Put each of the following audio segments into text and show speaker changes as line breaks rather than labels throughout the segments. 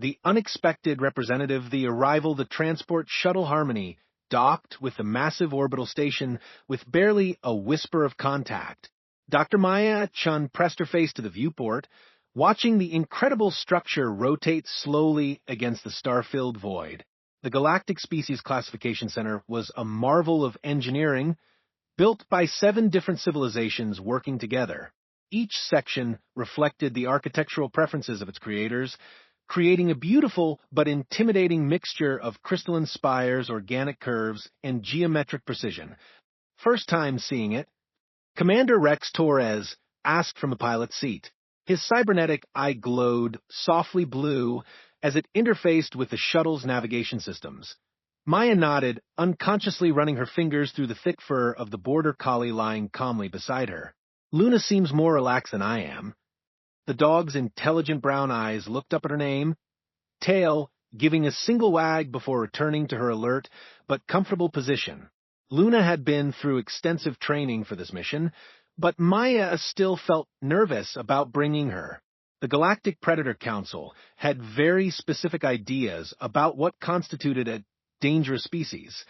The unexpected representative, the arrival, the transport shuttle Harmony, docked with the massive orbital station with barely a whisper of contact. Dr. Maya Chun pressed her face to the viewport, watching the incredible structure rotate slowly against the star-filled void. The Galactic Species Classification Center was a marvel of engineering, built by 7 different civilizations working together. Each section reflected the architectural preferences of its creators, creating a beautiful but intimidating mixture of crystalline spires, organic curves, and geometric precision. First time seeing it, Commander Rex Torres asked from the pilot's seat. His cybernetic eye glowed softly blue as it interfaced with the shuttle's navigation systems. Maya nodded, unconsciously running her fingers through the thick fur of the border collie lying calmly beside her. Luna seems more relaxed than I am. The dog's intelligent brown eyes looked up at her name, tail giving a single wag before returning to her alert but comfortable position. Luna had been through extensive training for this mission, but Maya still felt nervous about bringing her. The Galactic Predator Council had very specific ideas about what constituted a dangerous species.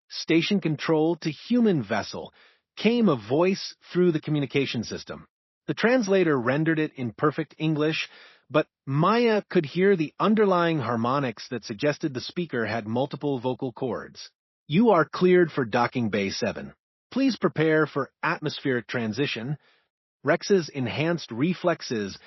Station control to human vessel came a voice through the communication system. The translator rendered it in perfect English, but Maya could hear the underlying harmonics that suggested the speaker had multiple vocal cords. You are cleared for Docking Bay 7. Please prepare for atmospheric transition. Rex's enhanced reflexes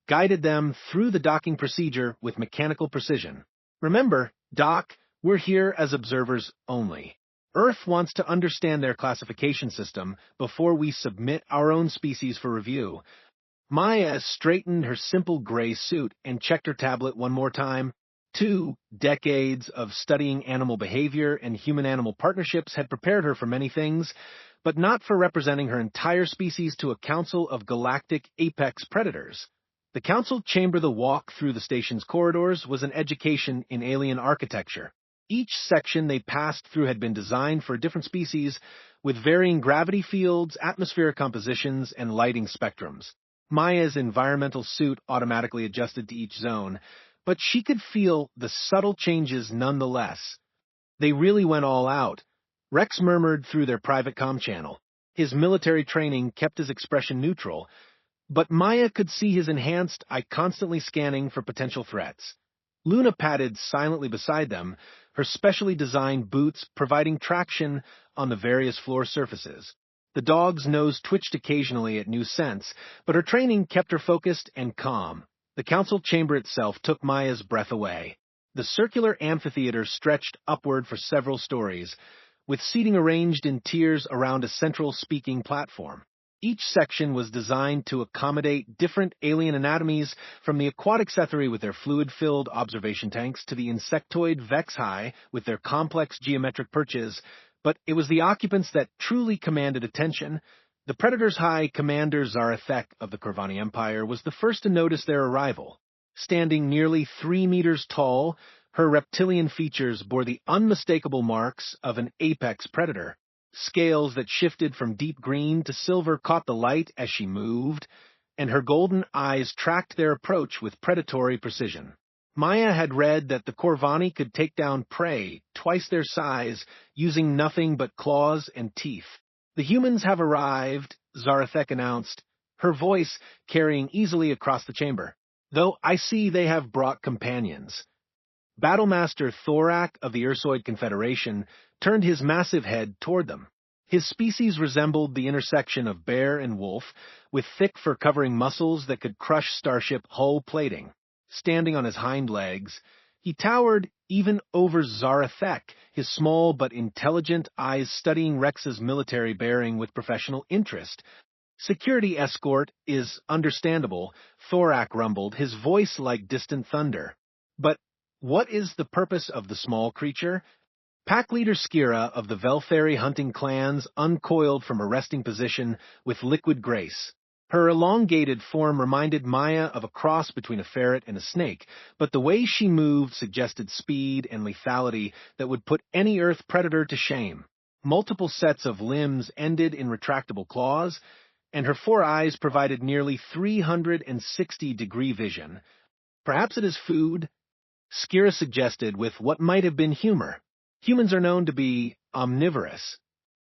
guided them through the docking procedure with mechanical precision. Remember, Doc, we're here as observers only. Earth wants to understand their classification system before we submit our own species for review. Maya straightened her simple gray suit and checked her tablet one more time. 2 decades of studying animal behavior and human-animal partnerships had prepared her for many things, but not for representing her entire species to a council of galactic apex predators. The council chamber, the walk through the station's corridors, was an education in alien architecture. Each section they passed through had been designed for a different species, with varying gravity fields, atmospheric compositions, and lighting spectrums. Maya's environmental suit automatically adjusted to each zone, but she could feel the subtle changes nonetheless. They really went all out. Rex murmured through their private comm channel. His military training kept his expression neutral, but Maya could see his enhanced eye constantly scanning for potential threats. Luna padded silently beside them, her specially designed boots providing traction on the various floor surfaces. The dog's nose twitched occasionally at new scents, but her training kept her focused and calm. The council chamber itself took Maya's breath away. The circular amphitheater stretched upward for several stories, with seating arranged in tiers around a central speaking platform. Each section was designed to accommodate different alien anatomies, from the aquatic Cethery with their fluid-filled observation tanks to the insectoid Vexhi with their complex geometric perches, but it was the occupants that truly commanded attention. The Predator's High Commander Zarathek of the Corvani Empire was the first to notice their arrival. Standing nearly 3 meters tall, her reptilian features bore the unmistakable marks of an apex predator. Scales that shifted from deep green to silver caught the light as she moved, and her golden eyes tracked their approach with predatory precision. Maya had read that the Corvani could take down prey twice their size using nothing but claws and teeth. The humans have arrived, Zarathek announced, her voice carrying easily across the chamber. Though I see they have brought companions. Battlemaster Thorak of the Ursoid Confederation turned his massive head toward them. His species resembled the intersection of bear and wolf, with thick fur-covering muscles that could crush starship hull plating. Standing on his hind legs, he towered even over Zarathek, his small but intelligent eyes studying Rex's military bearing with professional interest. Security escort is understandable, Thorak rumbled, his voice like distant thunder. But what is the purpose of the small creature? Pack leader Skira of the Veltheri hunting clans uncoiled from a resting position with liquid grace. Her elongated form reminded Maya of a cross between a ferret and a snake, but the way she moved suggested speed and lethality that would put any Earth predator to shame. Multiple sets of limbs ended in retractable claws, and her 4 eyes provided nearly 360-degree vision. Perhaps it is food, Skira suggested with what might have been humor. Humans are known to be omnivorous.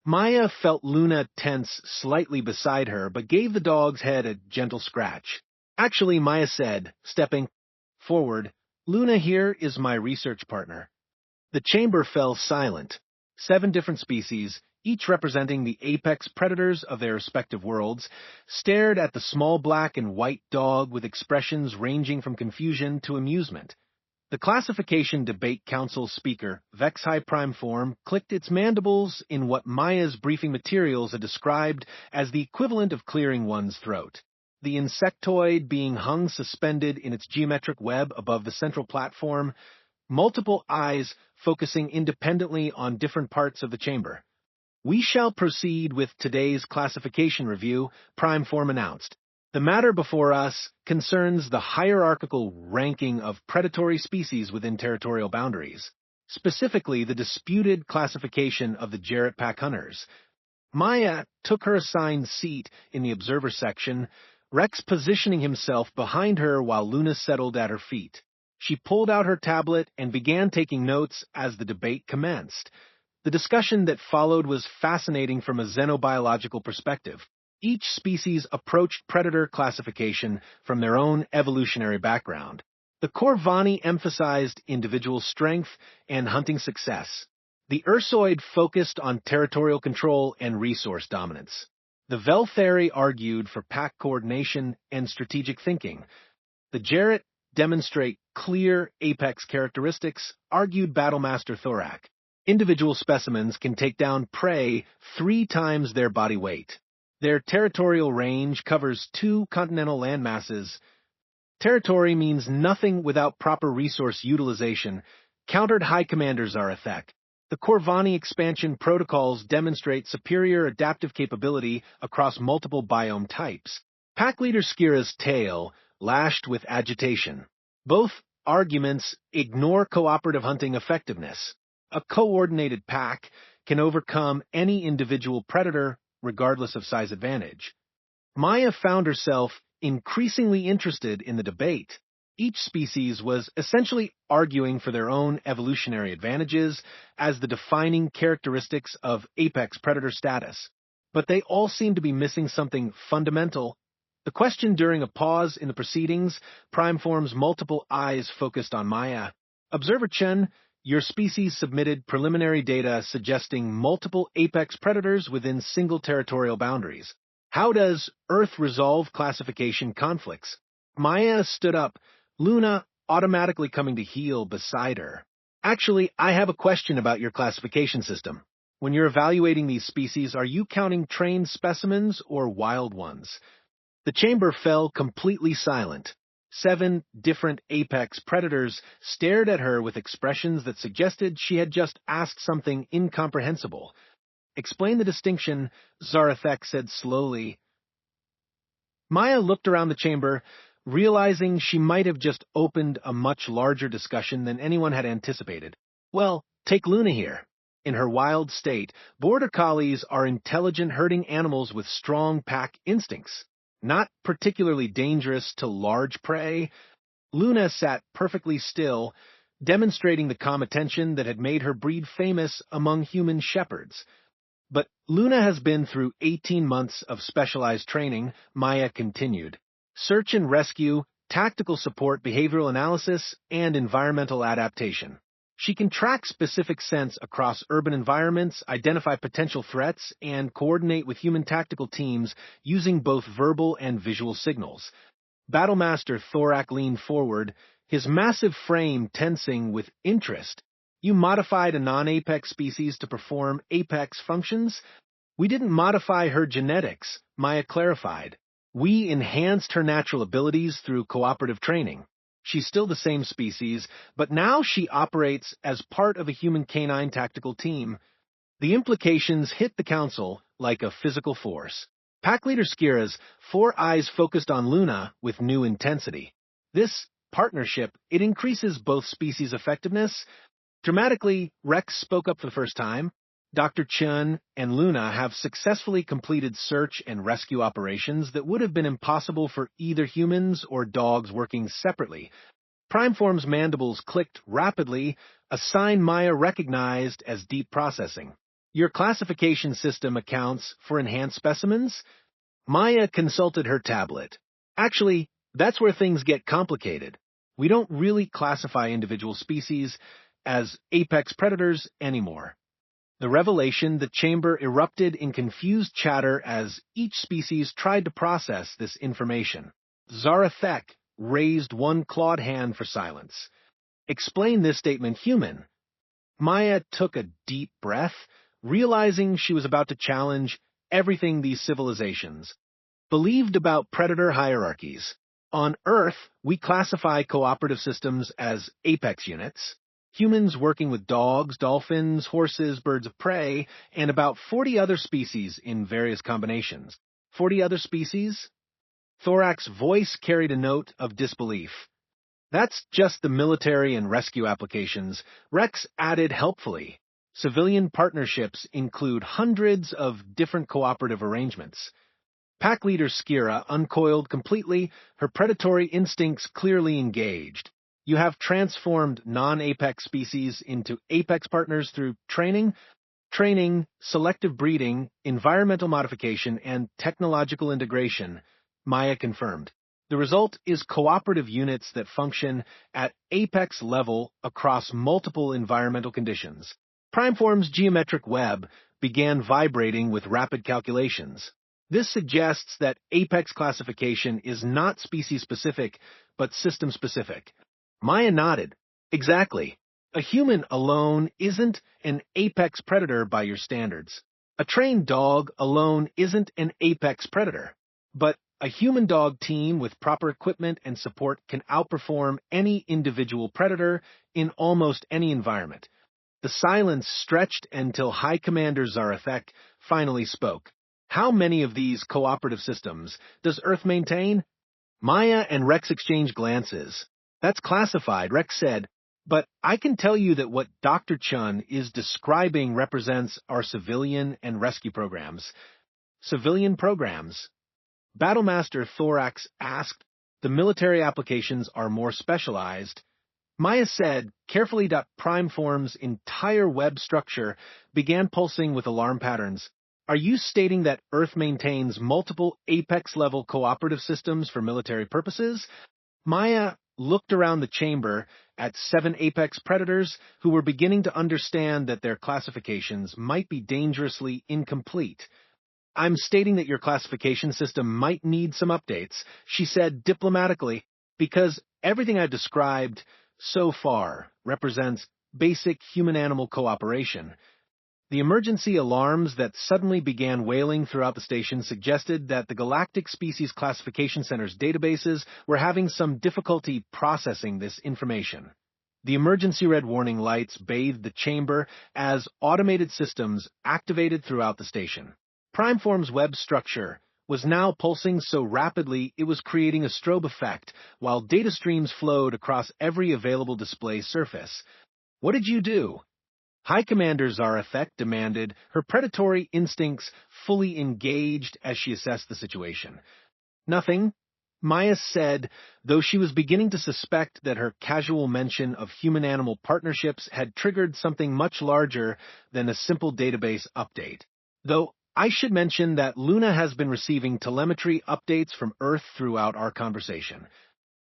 Maya felt Luna tense slightly beside her, but gave the dog's head a gentle scratch. Actually, Maya said, stepping forward, Luna here is my research partner. The chamber fell silent. 7 different species, each representing the apex predators of their respective worlds, stared at the small black and white dog with expressions ranging from confusion to amusement. The Classification Debate Council speaker, Vex High Prime Form, clicked its mandibles in what Maya's briefing materials had described as the equivalent of clearing one's throat. The insectoid being hung suspended in its geometric web above the central platform, multiple eyes focusing independently on different parts of the chamber. We shall proceed with today's classification review, Prime Form announced. The matter before us concerns the hierarchical ranking of predatory species within territorial boundaries, specifically the disputed classification of the Jarrett pack hunters. Maya took her assigned seat in the observer section, Rex positioning himself behind her while Luna settled at her feet. She pulled out her tablet and began taking notes as the debate commenced. The discussion that followed was fascinating from a xenobiological perspective. Each species approached predator classification from their own evolutionary background. The Corvani emphasized individual strength and hunting success. The Ursoid focused on territorial control and resource dominance. The Veltheri argued for pack coordination and strategic thinking. The Jarrett demonstrate clear apex characteristics, argued Battlemaster Thorak. Individual specimens can take down prey 3 times their body weight. Their territorial range covers 2 continental landmasses. Territory means nothing without proper resource utilization, countered High Commander Zarathek. The Corvani expansion protocols demonstrate superior adaptive capability across multiple biome types. Pack Leader Skira's tail lashed with agitation. Both arguments ignore cooperative hunting effectiveness. A coordinated pack can overcome any individual predator regardless of size advantage. Maya found herself increasingly interested in the debate. Each species was essentially arguing for their own evolutionary advantages as the defining characteristics of apex predator status. But they all seemed to be missing something fundamental. The question during a pause in the proceedings, Prime Form's multiple eyes focused on Maya. Observer Chen, your species submitted preliminary data suggesting multiple apex predators within single territorial boundaries. How does Earth resolve classification conflicts? Maya stood up, Luna automatically coming to heel beside her. Actually, I have a question about your classification system. When you're evaluating these species, are you counting trained specimens or wild ones? The chamber fell completely silent. 7 different apex predators stared at her with expressions that suggested she had just asked something incomprehensible. Explain the distinction, Zarathek said slowly. Maya looked around the chamber, realizing she might have just opened a much larger discussion than anyone had anticipated. Well, take Luna here. In her wild state, border collies are intelligent herding animals with strong pack instincts. Not particularly dangerous to large prey, Luna sat perfectly still, demonstrating the calm attention that had made her breed famous among human shepherds. But Luna has been through 18 months of specialized training, Maya continued. Search and rescue, tactical support, behavioral analysis, and environmental adaptation. She can track specific scents across urban environments, identify potential threats, and coordinate with human tactical teams using both verbal and visual signals. Battlemaster Thorak leaned forward, his massive frame tensing with interest. You modified a non-apex species to perform apex functions? We didn't modify her genetics, Maya clarified. We enhanced her natural abilities through cooperative training. She's still the same species, but now she operates as part of a human canine tactical team. The implications hit the council like a physical force. Pack Leader Skira's 4 eyes focused on Luna with new intensity. This partnership, it increases both species' effectiveness. Dramatically, Rex spoke up for the first time. Dr. Chun and Luna have successfully completed search and rescue operations that would have been impossible for either humans or dogs working separately. Primeform's mandibles clicked rapidly, a sign Maya recognized as deep processing. Your classification system accounts for enhanced specimens? Maya consulted her tablet. Actually, that's where things get complicated. We don't really classify individual species as apex predators anymore. The revelation, the chamber erupted in confused chatter as each species tried to process this information. Zarathek raised one clawed hand for silence. Explain this statement, human. Maya took a deep breath, realizing she was about to challenge everything these civilizations believed about predator hierarchies. On Earth, we classify cooperative systems as apex units, humans working with dogs, dolphins, horses, birds of prey, and about 40 other species in various combinations. 40 other species? Thorak's voice carried a note of disbelief. That's just the military and rescue applications. Rex added helpfully. Civilian partnerships include hundreds of different cooperative arrangements. Pack leader Skira uncoiled completely, her predatory instincts clearly engaged. You have transformed non-apex species into apex partners through training, selective breeding, environmental modification, and technological integration, Maya confirmed. The result is cooperative units that function at apex level across multiple environmental conditions. Primeform's geometric web began vibrating with rapid calculations. This suggests that apex classification is not species-specific, but system-specific. Maya nodded. Exactly. A human alone isn't an apex predator by your standards. A trained dog alone isn't an apex predator. But a human-dog team with proper equipment and support can outperform any individual predator in almost any environment. The silence stretched until High Commander Zarathek finally spoke. How many of these cooperative systems does Earth maintain? Maya and Rex exchanged glances. That's classified, Rex said, but I can tell you that what Dr. Chun is describing represents our civilian and rescue programs. Civilian programs? Battlemaster Thorax asked. The military applications are more specialized. Maya said, carefully, that Primeform's entire web structure began pulsing with alarm patterns. Are you stating that Earth maintains multiple apex-level cooperative systems for military purposes? Maya looked around the chamber at 7 apex predators who were beginning to understand that their classifications might be dangerously incomplete. I'm stating that your classification system might need some updates, she said diplomatically, because everything I've described so far represents basic human-animal cooperation. The emergency alarms that suddenly began wailing throughout the station suggested that the Galactic Species Classification Center's databases were having some difficulty processing this information. The emergency red warning lights bathed the chamber as automated systems activated throughout the station. Primeform's web structure was now pulsing so rapidly it was creating a strobe effect, while data streams flowed across every available display surface. What did you do? High Commander Zarathek demanded, her predatory instincts fully engaged as she assessed the situation. Nothing, Maya said, though she was beginning to suspect that her casual mention of human-animal partnerships had triggered something much larger than a simple database update. Though I should mention that Luna has been receiving telemetry updates from Earth throughout our conversation.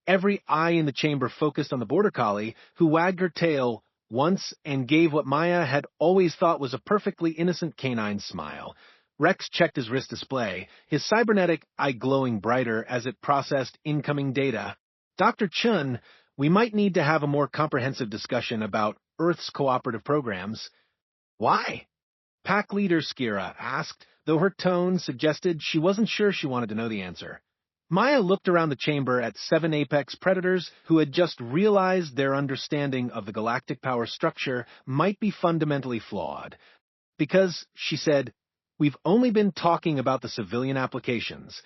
Every eye in the chamber focused on the border collie, who wagged her tail once and gave what Maya had always thought was a perfectly innocent canine smile. Rex checked his wrist display, his cybernetic eye glowing brighter as it processed incoming data. Dr. Chun, we might need to have a more comprehensive discussion about Earth's cooperative programs. Why? Pack leader Skira asked, though her tone suggested she wasn't sure she wanted to know the answer. Maya looked around the chamber at 7 apex predators who had just realized their understanding of the galactic power structure might be fundamentally flawed. Because, she said, we've only been talking about the civilian applications.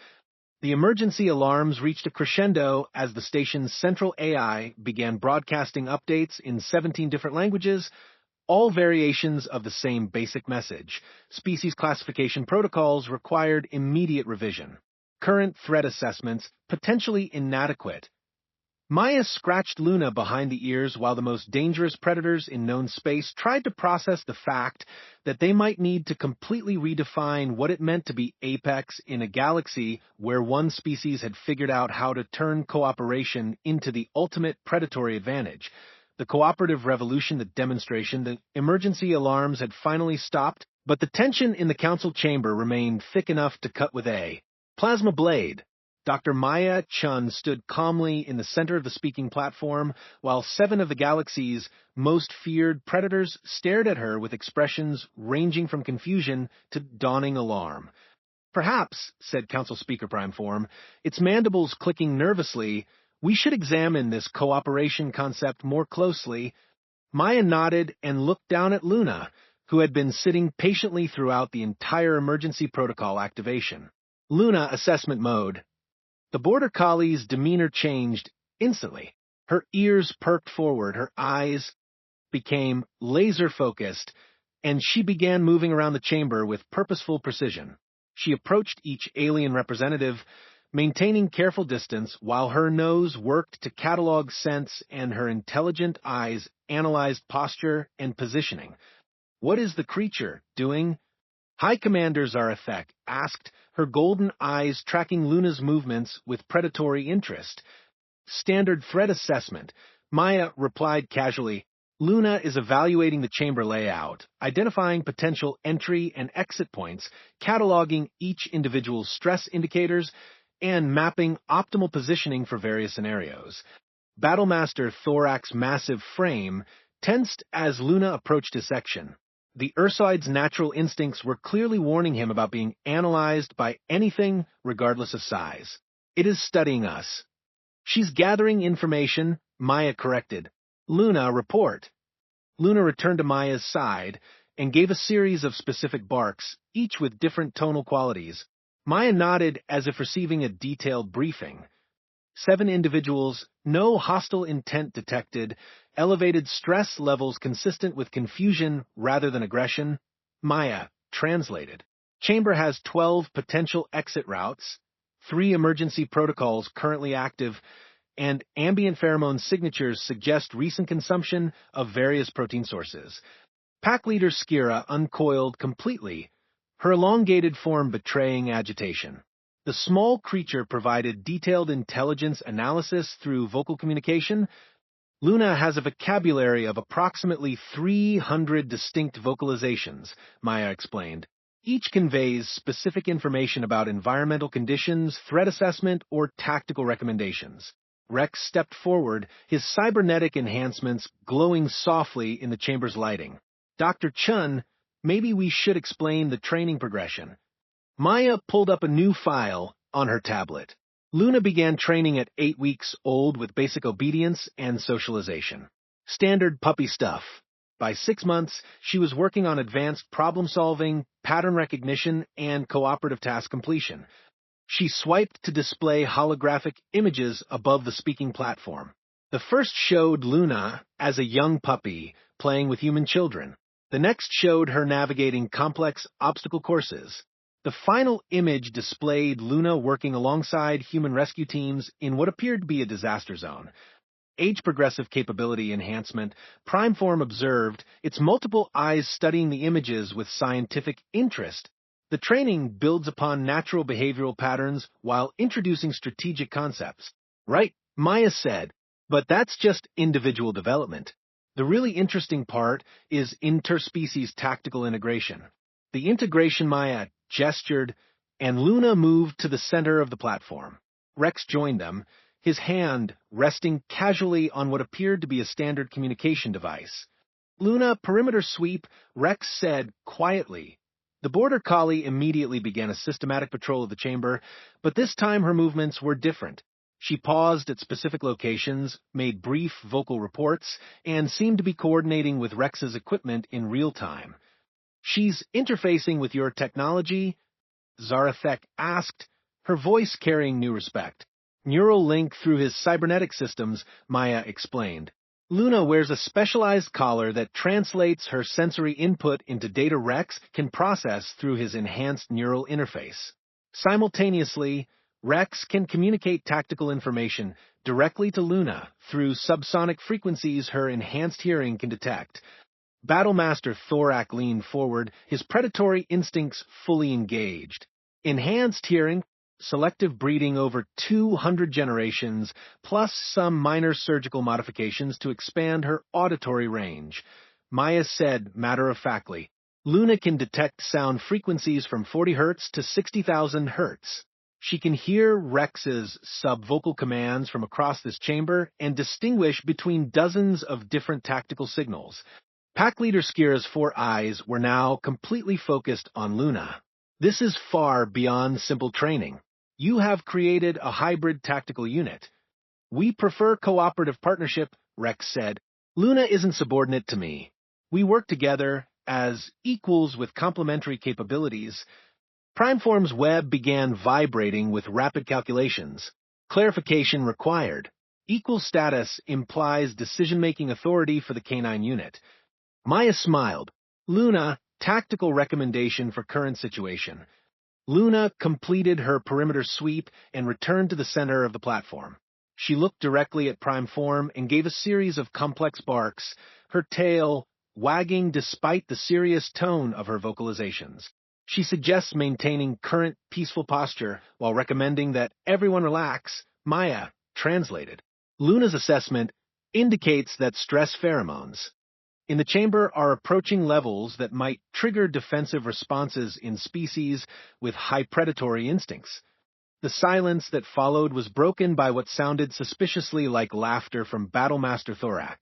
The emergency alarms reached a crescendo as the station's central AI began broadcasting updates in 17 different languages, all variations of the same basic message. Species classification protocols required immediate revision. Current threat assessments potentially inadequate. Maya scratched Luna behind the ears while the most dangerous predators in known space tried to process the fact that they might need to completely redefine what it meant to be apex in a galaxy where one species had figured out how to turn cooperation into the ultimate predatory advantage. The cooperative revolution, the demonstration, the emergency alarms had finally stopped, but the tension in the council chamber remained thick enough to cut with a plasma blade. Dr. Maya Chun stood calmly in the center of the speaking platform, while 7 of the galaxy's most feared predators stared at her with expressions ranging from confusion to dawning alarm. "Perhaps," said Council Speaker Primeform, its mandibles clicking nervously, "we should examine this cooperation concept more closely." Maya nodded and looked down at Luna, who had been sitting patiently throughout the entire emergency protocol activation. Luna assessment mode. The border collie's demeanor changed instantly. Her ears perked forward, her eyes became laser-focused, and she began moving around the chamber with purposeful precision. She approached each alien representative, maintaining careful distance while her nose worked to catalog sense and her intelligent eyes analyzed posture and positioning. "What is the creature doing?" High Commander Zarethek asked, her golden eyes tracking Luna's movements with predatory interest. "Standard threat assessment," Maya replied casually. "Luna is evaluating the chamber layout, identifying potential entry and exit points, cataloging each individual's stress indicators, and mapping optimal positioning for various scenarios." Battlemaster Thorak's massive frame tensed as Luna approached his section. The Ursoid's natural instincts were clearly warning him about being analyzed by anything, regardless of size. "It is studying us." "She's gathering information," Maya corrected. "Luna, report." Luna returned to Maya's side and gave a series of specific barks, each with different tonal qualities. Maya nodded as if receiving a detailed briefing. 7 individuals, no hostile intent detected, elevated stress levels consistent with confusion rather than aggression. Maya translated. Chamber has 12 potential exit routes, 3 emergency protocols currently active, and ambient pheromone signatures suggest recent consumption of various protein sources. Pack leader Skira uncoiled completely, her elongated form betraying agitation. The small creature provided detailed intelligence analysis through vocal communication. "Luna has a vocabulary of approximately 300 distinct vocalizations," Maya explained. "Each conveys specific information about environmental conditions, threat assessment, or tactical recommendations." Rex stepped forward, his cybernetic enhancements glowing softly in the chamber's lighting. "Dr. Chun, maybe we should explain the training progression." Maya pulled up a new file on her tablet. Luna began training at 8 weeks old with basic obedience and socialization. Standard puppy stuff. By 6 months, she was working on advanced problem-solving, pattern recognition, and cooperative task completion. She swiped to display holographic images above the speaking platform. The first showed Luna as a young puppy playing with human children. The next showed her navigating complex obstacle courses. The final image displayed Luna working alongside human rescue teams in what appeared to be a disaster zone. Age-progressive capability enhancement, Primeform observed, its multiple eyes studying the images with scientific interest. The training builds upon natural behavioral patterns while introducing strategic concepts. "Right," Maya said, "but that's just individual development. The really interesting part is interspecies tactical integration." The integration Maya gestured, and Luna moved to the center of the platform. Rex joined them, his hand resting casually on what appeared to be a standard communication device. "Luna, perimeter sweep," Rex said quietly. The border collie immediately began a systematic patrol of the chamber, but this time her movements were different. She paused at specific locations, made brief vocal reports, and seemed to be coordinating with Rex's equipment in real time. "She's interfacing with your technology?" Zarethek asked, her voice carrying new respect. "Neural link through his cybernetic systems," Maya explained. "Luna wears a specialized collar that translates her sensory input into data Rex can process through his enhanced neural interface." Simultaneously, Rex can communicate tactical information directly to Luna through subsonic frequencies her enhanced hearing can detect. Battlemaster Thorak leaned forward, his predatory instincts fully engaged. Enhanced hearing, selective breeding over 200 generations, plus some minor surgical modifications to expand her auditory range. Maya said matter-of-factly, Luna can detect sound frequencies from 40 Hz to 60,000 Hz. She can hear Rex's sub-vocal commands from across this chamber and distinguish between dozens of different tactical signals. Pack Leader Skira's 4 eyes were now completely focused on Luna. This is far beyond simple training. You have created a hybrid tactical unit. We prefer cooperative partnership, Rex said. Luna isn't subordinate to me. We work together as equals with complementary capabilities. Primeform's web began vibrating with rapid calculations. Clarification required. Equal status implies decision-making authority for the canine unit. Maya smiled. Luna, tactical recommendation for current situation. Luna completed her perimeter sweep and returned to the center of the platform. She looked directly at Primeform and gave a series of complex barks, her tail wagging despite the serious tone of her vocalizations. She suggests maintaining current peaceful posture while recommending that everyone relax. Maya translated. Luna's assessment indicates that stress pheromones in the chamber are approaching levels that might trigger defensive responses in species with high predatory instincts. The silence that followed was broken by what sounded suspiciously like laughter from Battlemaster Thorak.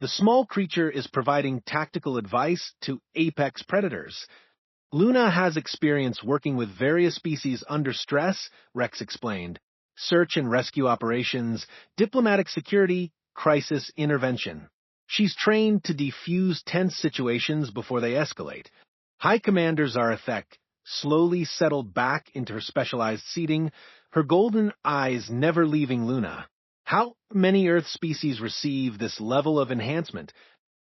The small creature is providing tactical advice to apex predators. Luna has experience working with various species under stress, Rex explained. Search and rescue operations, diplomatic security, crisis intervention. She's trained to defuse tense situations before they escalate. High Commander Zarethek slowly settled back into her specialized seating, her golden eyes never leaving Luna. How many Earth species receive this level of enhancement?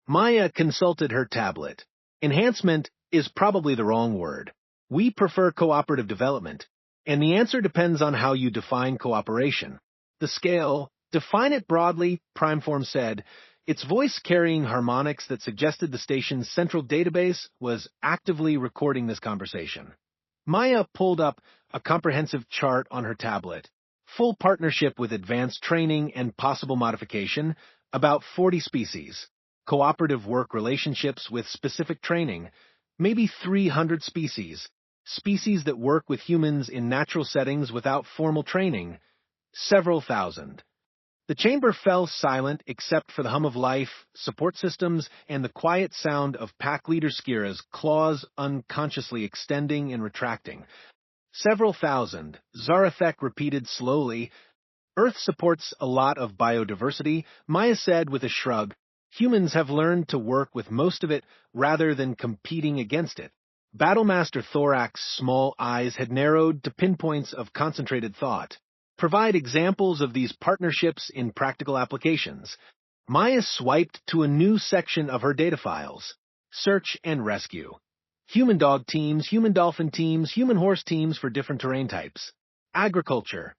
Maya consulted her tablet. Enhancement is probably the wrong word. We prefer cooperative development, and the answer depends on how you define cooperation. The scale, define it broadly, Primeform said. Its voice-carrying harmonics that suggested the station's central database was actively recording this conversation. Maya pulled up a comprehensive chart on her tablet. Full partnership with advanced training and possible modification, about 40 species. Cooperative work relationships with specific training, maybe 300 species. Species that work with humans in natural settings without formal training, several thousand. The chamber fell silent except for the hum of life, support systems, and the quiet sound of Pack Leader Skira's claws unconsciously extending and retracting. Several thousand, Zarethek repeated slowly. Earth supports a lot of biodiversity, Maya said with a shrug. Humans have learned to work with most of it rather than competing against it. Battlemaster Thorak's small eyes had narrowed to pinpoints of concentrated thought. Provide examples of these partnerships in practical applications. Maya swiped to a new section of her data files. Search and rescue. Human dog teams, human dolphin teams, human horse teams for different terrain types. Agriculture.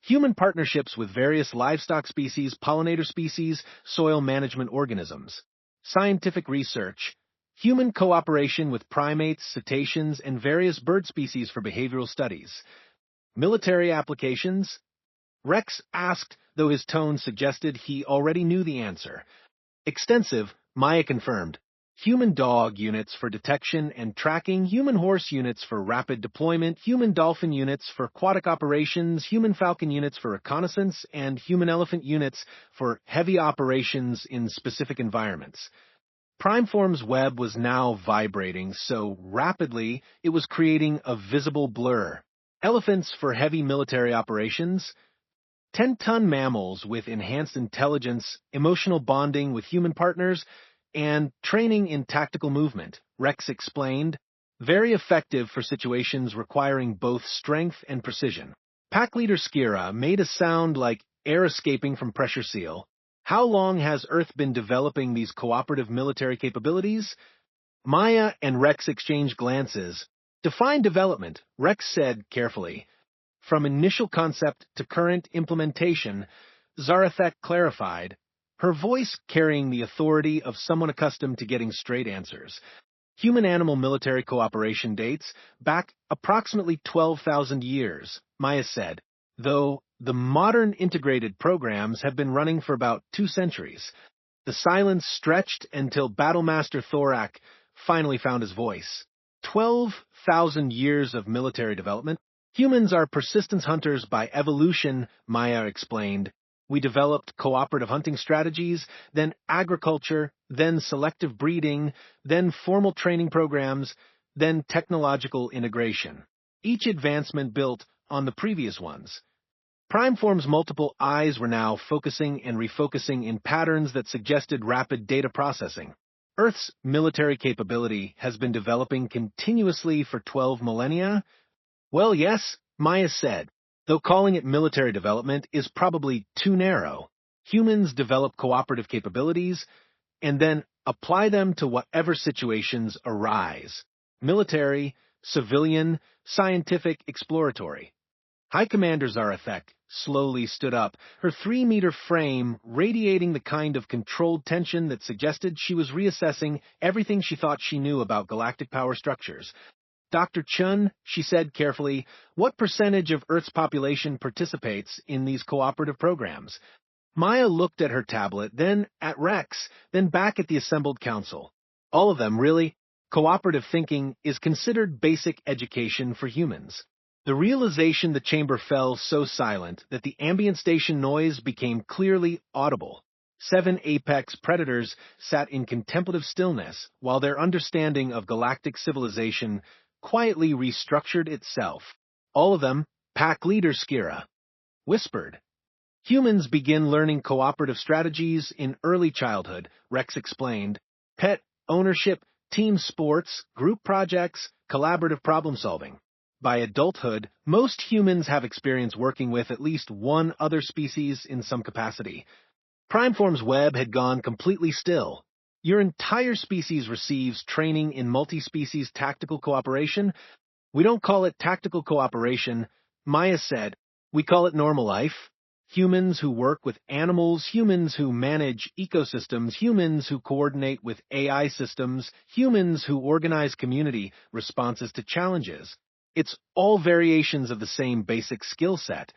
Human partnerships with various livestock species, pollinator species, soil management organisms. Scientific research. Human cooperation with primates, cetaceans, and various bird species for behavioral studies. Military applications. Rex asked, though his tone suggested he already knew the answer. Extensive, Maya confirmed. Human dog units for detection and tracking, human horse units for rapid deployment, human dolphin units for aquatic operations, human falcon units for reconnaissance, and human elephant units for heavy operations in specific environments. Primeform's web was now vibrating so rapidly it was creating a visible blur. Elephants for heavy military operations. 10-ton mammals with enhanced intelligence, emotional bonding with human partners, and training in tactical movement, Rex explained. Very effective for situations requiring both strength and precision. Pack Leader Skira made a sound like air escaping from pressure seal. How long has Earth been developing these cooperative military capabilities? Maya and Rex exchanged glances. Define development, Rex said carefully. From initial concept to current implementation, Zarethek clarified, her voice carrying the authority of someone accustomed to getting straight answers. Human-animal military cooperation dates back approximately 12,000 years, Maya said, though the modern integrated programs have been running for about 2 centuries. The silence stretched until Battlemaster Thorak finally found his voice. 12,000 years of military development? Humans are persistence hunters by evolution, Maya explained. We developed cooperative hunting strategies, then agriculture, then selective breeding, then formal training programs, then technological integration. Each advancement built on the previous ones. Primeform's multiple eyes were now focusing and refocusing in patterns that suggested rapid data processing. Earth's military capability has been developing continuously for 12 millennia? Well, yes, Maya said, though calling it military development is probably too narrow. Humans develop cooperative capabilities and then apply them to whatever situations arise. Military, civilian, scientific, exploratory. High Commander Zarethek slowly stood up, her 3-meter frame radiating the kind of controlled tension that suggested she was reassessing everything she thought she knew about galactic power structures. Dr. Chun, she said carefully, what percentage of Earth's population participates in these cooperative programs? Maya looked at her tablet, then at Rex, then back at the assembled council. All of them, really. Cooperative thinking is considered basic education for humans. The realization the chamber fell so silent that the ambient station noise became clearly audible. 7 apex predators sat in contemplative stillness while their understanding of galactic civilization quietly restructured itself. All of them, pack leader Skira, whispered. Humans begin learning cooperative strategies in early childhood, Rex explained. Pet ownership, team sports, group projects, collaborative problem solving. By adulthood, most humans have experience working with at least one other species in some capacity. Primeform's web had gone completely still. Your entire species receives training in multi-species tactical cooperation. We don't call it tactical cooperation, Maya said. We call it normal life. Humans who work with animals, humans who manage ecosystems, humans who coordinate with AI systems, humans who organize community responses to challenges. It's all variations of the same basic skill set.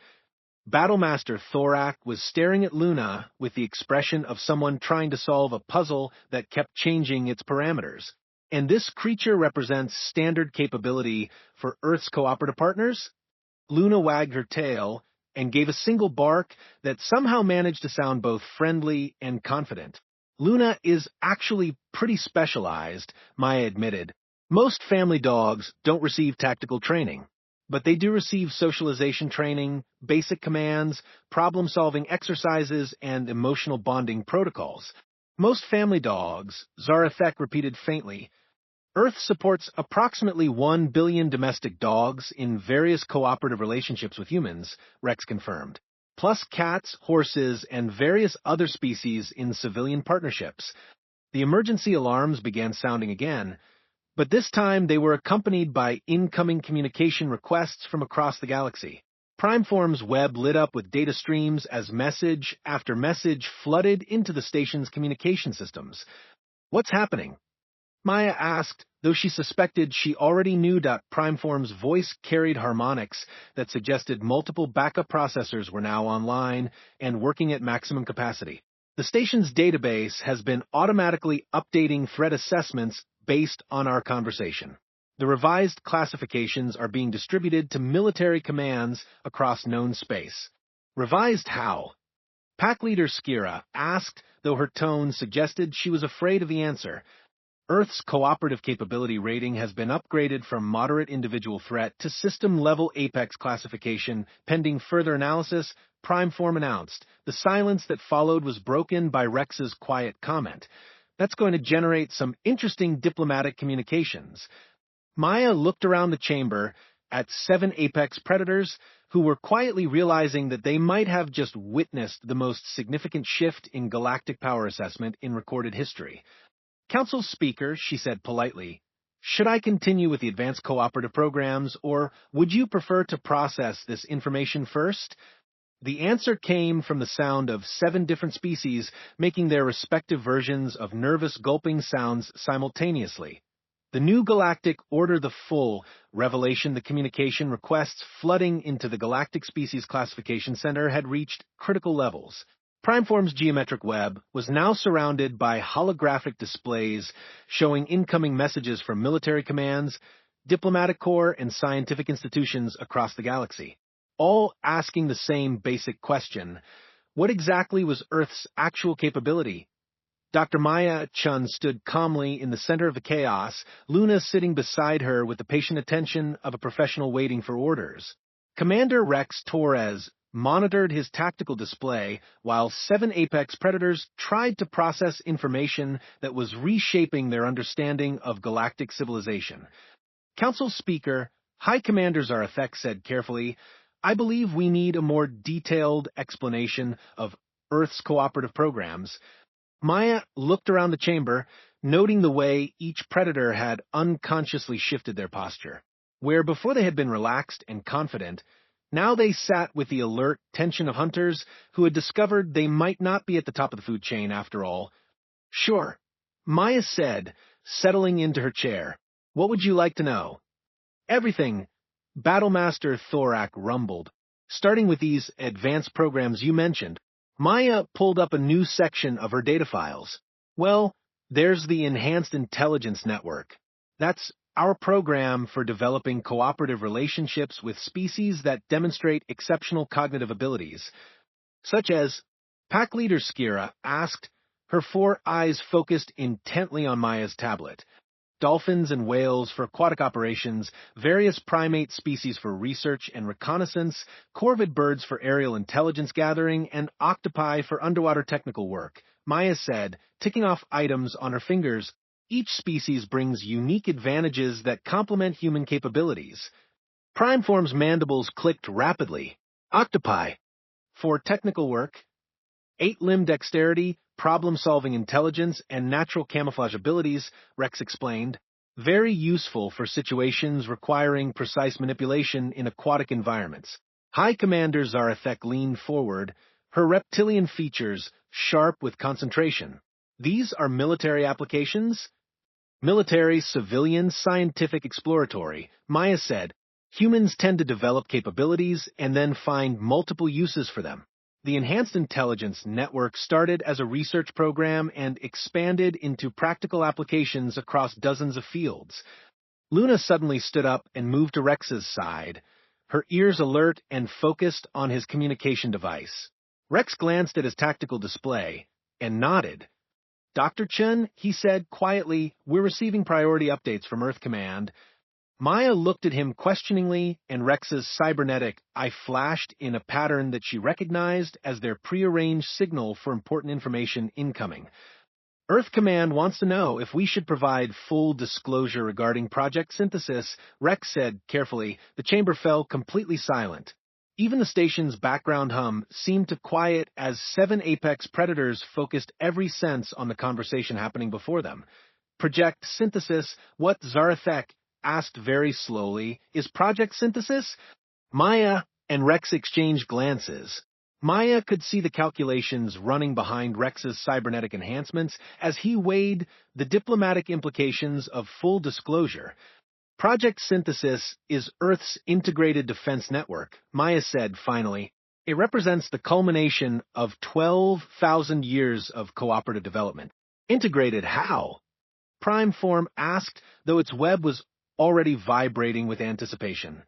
Battlemaster Thorak was staring at Luna with the expression of someone trying to solve a puzzle that kept changing its parameters. And this creature represents standard capability for Earth's cooperative partners? Luna wagged her tail and gave a single bark that somehow managed to sound both friendly and confident. Luna is actually pretty specialized, Maya admitted. Most family dogs don't receive tactical training, but they do receive socialization training, basic commands, problem-solving exercises, and emotional bonding protocols. Most family dogs, Zarethek repeated faintly. Earth supports approximately 1 billion domestic dogs in various cooperative relationships with humans, Rex confirmed, plus cats, horses, and various other species in civilian partnerships. The emergency alarms began sounding again, but this time they were accompanied by incoming communication requests from across the galaxy. Primeform's web lit up with data streams as message after message flooded into the station's communication systems. What's happening? Maya asked, though she suspected she already knew that Primeform's voice carried harmonics that suggested multiple backup processors were now online and working at maximum capacity. The station's database has been automatically updating threat assessments based on our conversation. The revised classifications are being distributed to military commands across known space. Revised how? Pack leader Skira asked, though her tone suggested she was afraid of the answer. Earth's cooperative capability rating has been upgraded from moderate individual threat to system-level apex classification, pending further analysis, Primeform announced. The silence that followed was broken by Rex's quiet comment. That's going to generate some interesting diplomatic communications. Maya looked around the chamber at 7 apex predators who were quietly realizing that they might have just witnessed the most significant shift in galactic power assessment in recorded history. Council speaker, she said politely, Should I continue with the advanced cooperative programs, or would you prefer to process this information first? The answer came from the sound of 7 different species making their respective versions of nervous gulping sounds simultaneously. The new Galactic Order the Full revelation, the communication requests flooding into the Galactic Species Classification Center had reached critical levels. Primeform's geometric web was now surrounded by holographic displays showing incoming messages from military commands, diplomatic corps, and scientific institutions across the galaxy, all asking the same basic question: what exactly was Earth's actual capability? Dr. Maya Chun stood calmly in the center of the chaos, Luna sitting beside her with the patient attention of a professional waiting for orders. Commander Rex Torres monitored his tactical display while 7 apex predators tried to process information that was reshaping their understanding of galactic civilization. Council Speaker High Commander Zarethek said carefully, "I believe we need a more detailed explanation of Earth's cooperative programs." Maya looked around the chamber, noting the way each predator had unconsciously shifted their posture. Where before they had been relaxed and confident, now they sat with the alert tension of hunters who had discovered they might not be at the top of the food chain after all. "Sure," Maya said, settling into her chair. "What would you like to know?" "Everything," Battlemaster Thorak rumbled. "Starting with these advanced programs you mentioned." Maya pulled up a new section of her data files. "Well, there's the Enhanced Intelligence Network. That's our program for developing cooperative relationships with species that demonstrate exceptional cognitive abilities, such as," Pack Leader Skira asked, her 4 eyes focused intently on Maya's tablet. "Dolphins and whales for aquatic operations, various primate species for research and reconnaissance, corvid birds for aerial intelligence gathering, and octopi for underwater technical work," Maya said, ticking off items on her fingers. "Each species brings unique advantages that complement human capabilities." Primeform's mandibles clicked rapidly. "Octopi. For technical work. 8-limb dexterity, problem-solving intelligence, and natural camouflage abilities," Rex explained. "Very useful for situations requiring precise manipulation in aquatic environments." High Commander Zarethek leaned forward, her reptilian features sharp with concentration. "These are military applications?" "Military, civilian, scientific, exploratory," Maya said. "Humans tend to develop capabilities and then find multiple uses for them. The Enhanced Intelligence Network started as a research program and expanded into practical applications across dozens of fields." Luna suddenly stood up and moved to Rex's side, her ears alert and focused on his communication device. Rex glanced at his tactical display and nodded. "Dr. Chen," he said quietly, "we're receiving priority updates from Earth Command." Maya looked at him questioningly, and Rex's cybernetic eye flashed in a pattern that she recognized as their prearranged signal for important information incoming. "Earth Command wants to know if we should provide full disclosure regarding Project Synthesis," Rex said carefully. The chamber fell completely silent. Even the station's background hum seemed to quiet as 7 apex predators focused every sense on the conversation happening before them. "Project Synthesis, what?" Zarethek asked very slowly. "Is Project Synthesis?" Maya and Rex exchanged glances. Maya could see the calculations running behind Rex's cybernetic enhancements as he weighed the diplomatic implications of full disclosure. "Project Synthesis is Earth's integrated defense network," Maya said finally. "It represents the culmination of 12,000 years of cooperative development." "Integrated how?" Primeform asked, though its web was already vibrating with anticipation.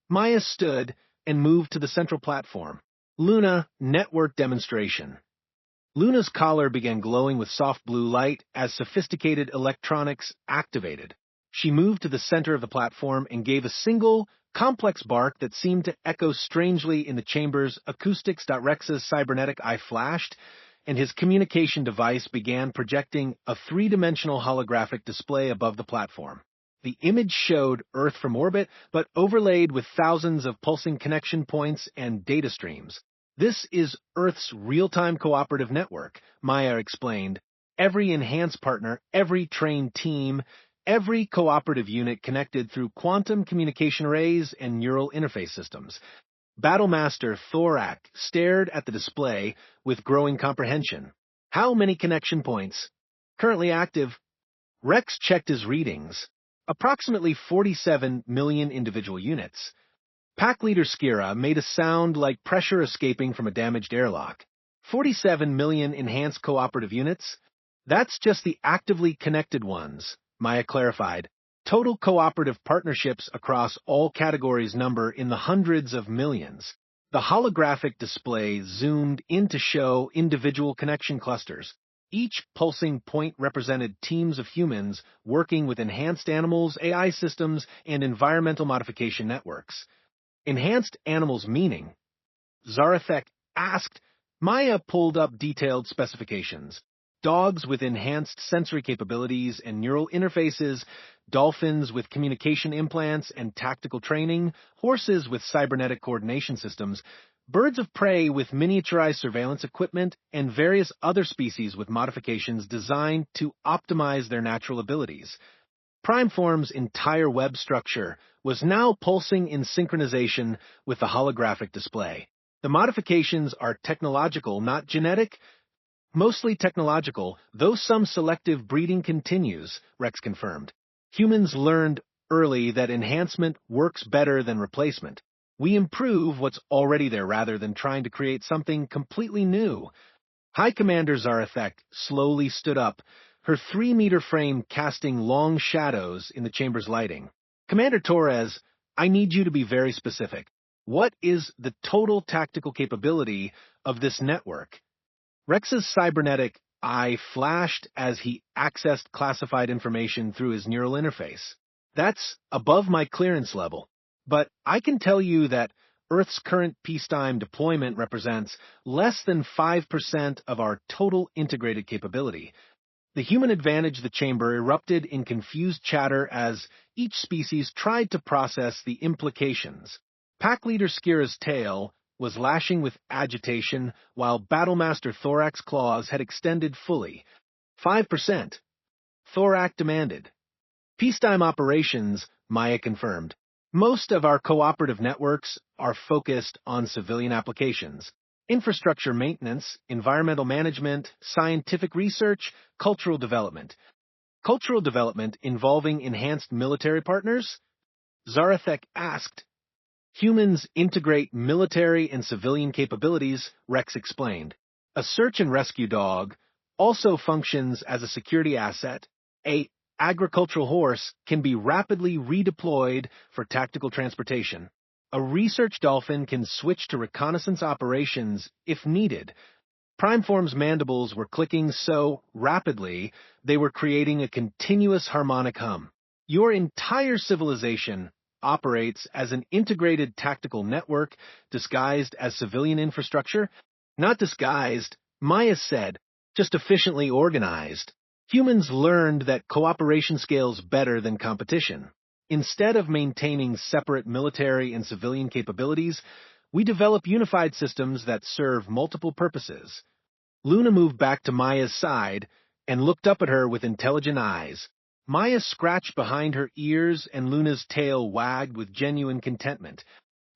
Maya stood and moved to the central platform. "Luna, network demonstration." Luna's collar began glowing with soft blue light as sophisticated electronics activated. She moved to the center of the platform and gave a single, complex bark that seemed to echo strangely in the chamber's acoustics. Rex's cybernetic eye flashed, and his communication device began projecting a 3-dimensional holographic display above the platform. The image showed Earth from orbit, but overlaid with thousands of pulsing connection points and data streams. "This is Earth's real-time cooperative network," Maya explained. "Every enhanced partner, every trained team, every cooperative unit connected through quantum communication arrays and neural interface systems. Battlemaster Thorak stared at the display with growing comprehension. How many connection points? Currently active. Rex checked his readings. Approximately 47 million individual units. Pack leader Skira made a sound like pressure escaping from a damaged airlock. 47 million enhanced cooperative units? That's just the actively connected ones, Maya clarified. Total cooperative partnerships across all categories number in the hundreds of millions. The holographic display zoomed in to show individual connection clusters. Each pulsing point represented teams of humans working with enhanced animals, AI systems, and environmental modification networks. Enhanced animals meaning? Zarathek asked. Maya pulled up detailed specifications. Dogs with enhanced sensory capabilities and neural interfaces, dolphins with communication implants and tactical training, horses with cybernetic coordination systems, birds of prey with miniaturized surveillance equipment, and various other species with modifications designed to optimize their natural abilities. Primeform's entire web structure was now pulsing in synchronization with the holographic display. The modifications are technological, not genetic. Mostly technological, though some selective breeding continues, Rex confirmed. Humans learned early that enhancement works better than replacement. We improve what's already there rather than trying to create something completely new. High Commander Zarathek slowly stood up, her 3-meter frame casting long shadows in the chamber's lighting. Commander Torres, I need you to be very specific. What is the total tactical capability of this network? Rex's cybernetic eye flashed as he accessed classified information through his neural interface. That's above my clearance level, but I can tell you that Earth's current peacetime deployment represents less than 5% of our total integrated capability. The human advantage the chamber erupted in confused chatter as each species tried to process the implications. Pack leader Skira's tail was lashing with agitation while Battlemaster Thorak's claws had extended fully. 5%. Thorak demanded. Peacetime operations, Maya confirmed. Most of our cooperative networks are focused on civilian applications. Infrastructure maintenance, environmental management, scientific research, cultural development. Cultural development involving enhanced military partners? Zarathek asked. Humans integrate military and civilian capabilities, Rex explained. A search and rescue dog also functions as a security asset. A agricultural horse can be rapidly redeployed for tactical transportation. A research dolphin can switch to reconnaissance operations if needed. Primeform's mandibles were clicking so rapidly they were creating a continuous harmonic hum. Your entire civilization operates as an integrated tactical network disguised as civilian infrastructure? Not disguised, Maya said, just efficiently organized. Humans learned that cooperation scales better than competition. Instead of maintaining separate military and civilian capabilities, we develop unified systems that serve multiple purposes. Luna moved back to Maya's side and looked up at her with intelligent eyes. Maya scratched behind her ears and Luna's tail wagged with genuine contentment.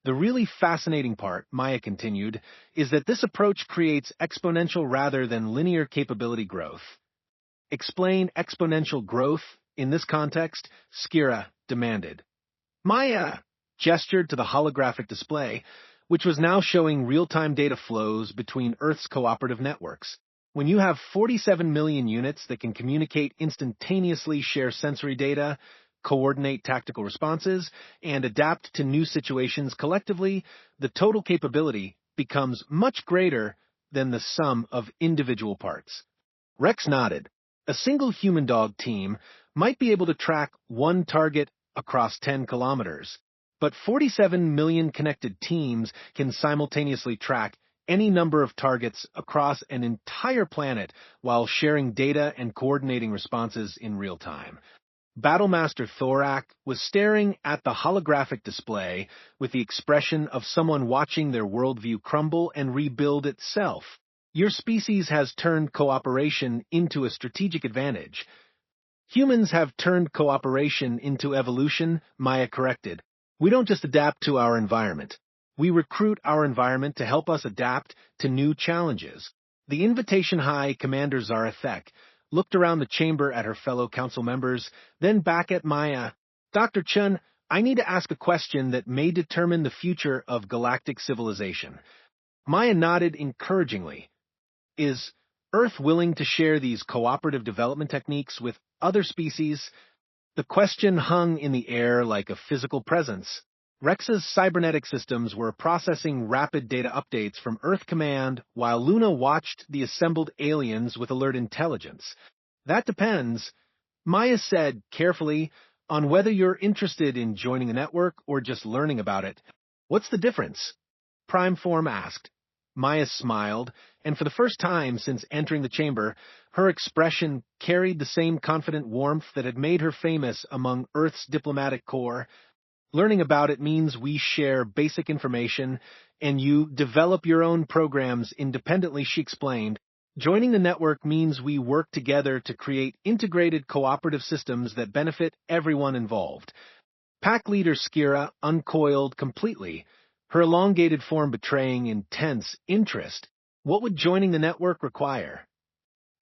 The really fascinating part, Maya continued, is that this approach creates exponential rather than linear capability growth. Explain exponential growth in this context, Skira demanded. Maya gestured to the holographic display, which was now showing real-time data flows between Earth's cooperative networks. When you have 47 million units that can communicate instantaneously, share sensory data, coordinate tactical responses, and adapt to new situations collectively, the total capability becomes much greater than the sum of individual parts. Rex nodded. A single human-dog team might be able to track one target across 10 kilometers, but 47 million connected teams can simultaneously track any number of targets across an entire planet while sharing data and coordinating responses in real time. Battlemaster Thorak was staring at the holographic display with the expression of someone watching their worldview crumble and rebuild itself. Your species has turned cooperation into a strategic advantage. Humans have turned cooperation into evolution, Maya corrected. We don't just adapt to our environment. We recruit our environment to help us adapt to new challenges. The Invitation High Commander Zarethek looked around the chamber at her fellow council members, then back at Maya. Dr. Chun, I need to ask a question that may determine the future of galactic civilization. Maya nodded encouragingly. Is Earth willing to share these cooperative development techniques with other species? The question hung in the air like a physical presence. Rex's cybernetic systems were processing rapid data updates from Earth Command while Luna watched the assembled aliens with alert intelligence. That depends, Maya said carefully, on whether you're interested in joining the network or just learning about it. What's the difference? Primeform asked. Maya smiled, and for the first time since entering the chamber, her expression carried the same confident warmth that had made her famous among Earth's diplomatic corps. Learning about it means we share basic information, and you develop your own programs independently, she explained. Joining the network means we work together to create integrated cooperative systems that benefit everyone involved. Pack leader Skira uncoiled completely, her elongated form betraying intense interest. What would joining the network require?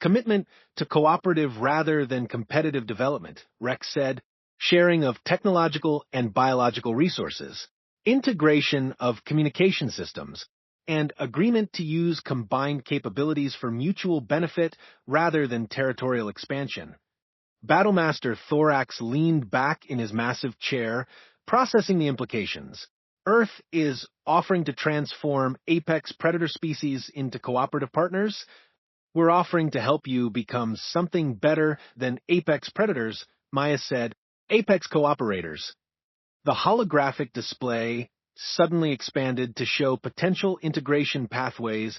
Commitment to cooperative rather than competitive development, Rex said. Sharing of technological and biological resources, integration of communication systems, and agreement to use combined capabilities for mutual benefit rather than territorial expansion. Battlemaster Thorax leaned back in his massive chair, processing the implications. Earth is offering to transform apex predator species into cooperative partners. We're offering to help you become something better than apex predators, Maya said. Apex cooperators. The holographic display suddenly expanded to show potential integration pathways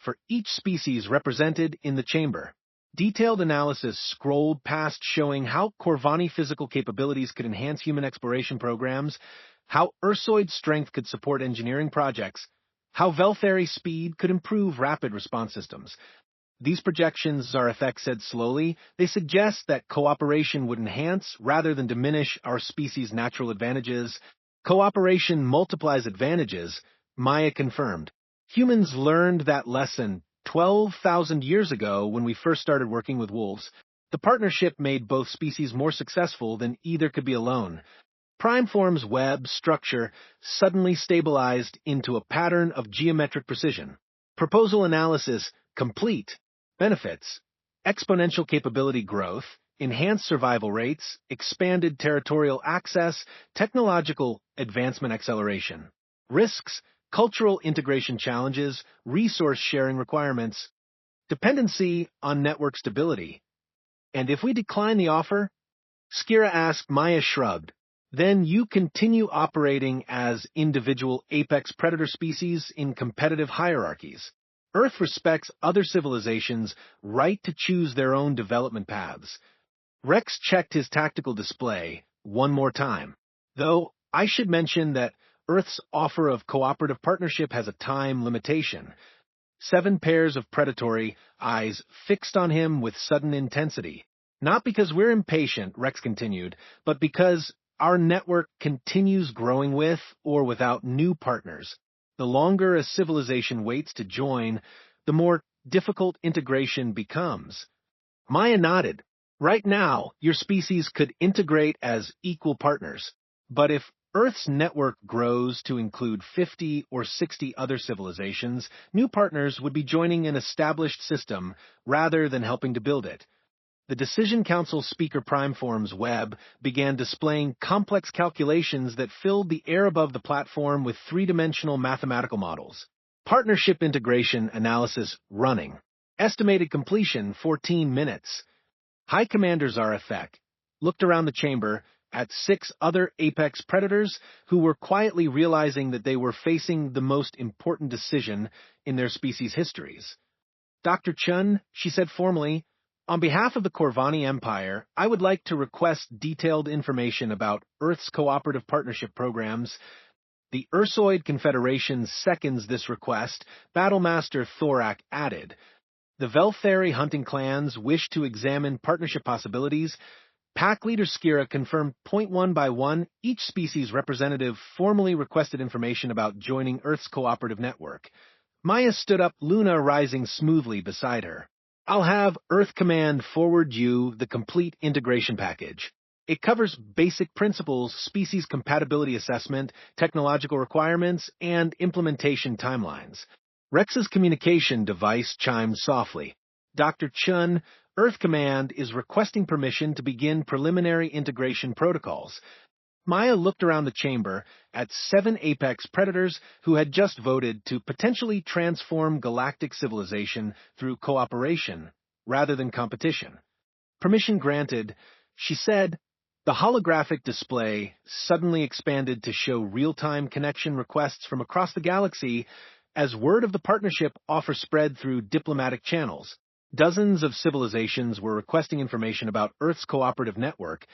for each species represented in the chamber. Detailed analysis scrolled past showing how Corvani physical capabilities could enhance human exploration programs, how Ursoid strength could support engineering projects, how Velthari speed could improve rapid response systems. These projections, Zarethek said slowly, they suggest that cooperation would enhance rather than diminish our species' natural advantages. Cooperation multiplies advantages, Maya confirmed. Humans learned that lesson 12,000 years ago when we first started working with wolves. The partnership made both species more successful than either could be alone. Primeform's web structure suddenly stabilized into a pattern of geometric precision. Proposal analysis complete. Benefits: exponential capability growth, enhanced survival rates, expanded territorial access, technological advancement acceleration. Risks: cultural integration challenges, resource sharing requirements, dependency on network stability. And if we decline the offer? Skira asked. Maya shrugged. Then you continue operating as individual apex predator species in competitive hierarchies. Earth respects other civilizations' right to choose their own development paths. Rex checked his tactical display one more time. Though I should mention that Earth's offer of cooperative partnership has a time limitation. 7 pairs of predatory eyes fixed on him with sudden intensity. Not because we're impatient, Rex continued, but because our network continues growing with or without new partners. The longer a civilization waits to join, the more difficult integration becomes. Maya nodded. Right now, your species could integrate as equal partners. But if Earth's network grows to include 50 or 60 other civilizations, new partners would be joining an established system rather than helping to build it. The Decision Council Speaker Primeform's web began displaying complex calculations that filled the air above the platform with 3-dimensional mathematical models. Partnership integration analysis running. Estimated completion 14 minutes. High Commander Zarethek looked around the chamber at 6 other apex predators who were quietly realizing that they were facing the most important decision in their species' histories. Dr. Chun, she said formally, on behalf of the Corvani Empire, I would like to request detailed information about Earth's cooperative partnership programs. The Ursoid Confederation seconds this request, Battlemaster Thorak added. The Velthari hunting clans wish to examine partnership possibilities. Pack leader Skira confirmed point one by one each species representative formally requested information about joining Earth's cooperative network. Maya stood up, Luna rising smoothly beside her. I'll have Earth Command forward you the complete integration package. It covers basic principles, species compatibility assessment, technological requirements, and implementation timelines. Rex's communication device chimed softly. Dr. Chun, Earth Command is requesting permission to begin preliminary integration protocols. Maya looked around the chamber at 7 apex predators who had just voted to potentially transform galactic civilization through cooperation rather than competition. Permission granted, she said. The holographic display suddenly expanded to show real-time connection requests from across the galaxy as word of the partnership offer spread through diplomatic channels. Dozens of civilizations were requesting information about Earth's cooperative network.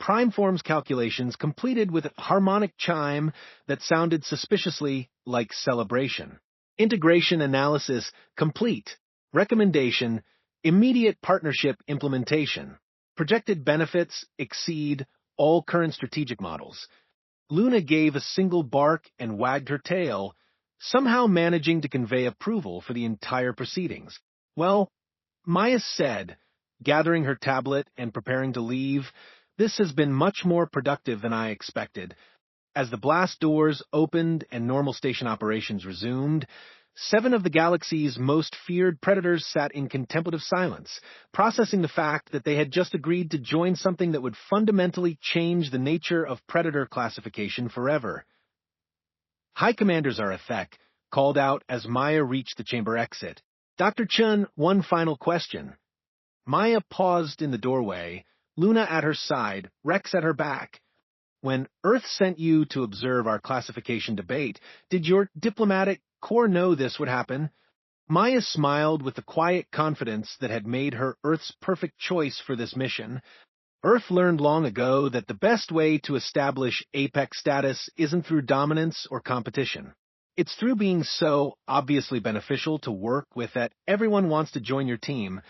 Primeform's calculations completed with a harmonic chime that sounded suspiciously like celebration. Integration analysis complete. Recommendation: immediate partnership implementation. Projected benefits exceed all current strategic models. Luna gave a single bark and wagged her tail, somehow managing to convey approval for the entire proceedings. Well, Maya said, gathering her tablet and preparing to leave, this has been much more productive than I expected. As the blast doors opened and normal station operations resumed, 7 of the galaxy's most feared predators sat in contemplative silence, processing the fact that they had just agreed to join something that would fundamentally change the nature of predator classification forever. High Commander Zarethek called out as Maya reached the chamber exit. Dr. Chun, one final question. Maya paused in the doorway, Luna at her side, Rex at her back. When Earth sent you to observe our classification debate, did your diplomatic corps know this would happen? Maya smiled with the quiet confidence that had made her Earth's perfect choice for this mission. Earth learned long ago that the best way to establish apex status isn't through dominance or competition. It's through being so obviously beneficial to work with that everyone wants to join your team.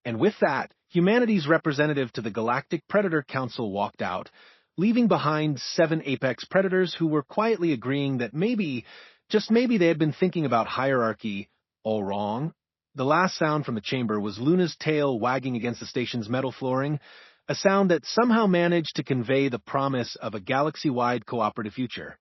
And with that, humanity's representative to the Galactic Predator Council walked out, leaving behind 7 apex predators who were quietly agreeing that maybe, just maybe, they had been thinking about hierarchy all wrong. The last sound from the chamber was Luna's tail wagging against the station's metal flooring, a sound that somehow managed to convey the promise of a galaxy-wide cooperative future.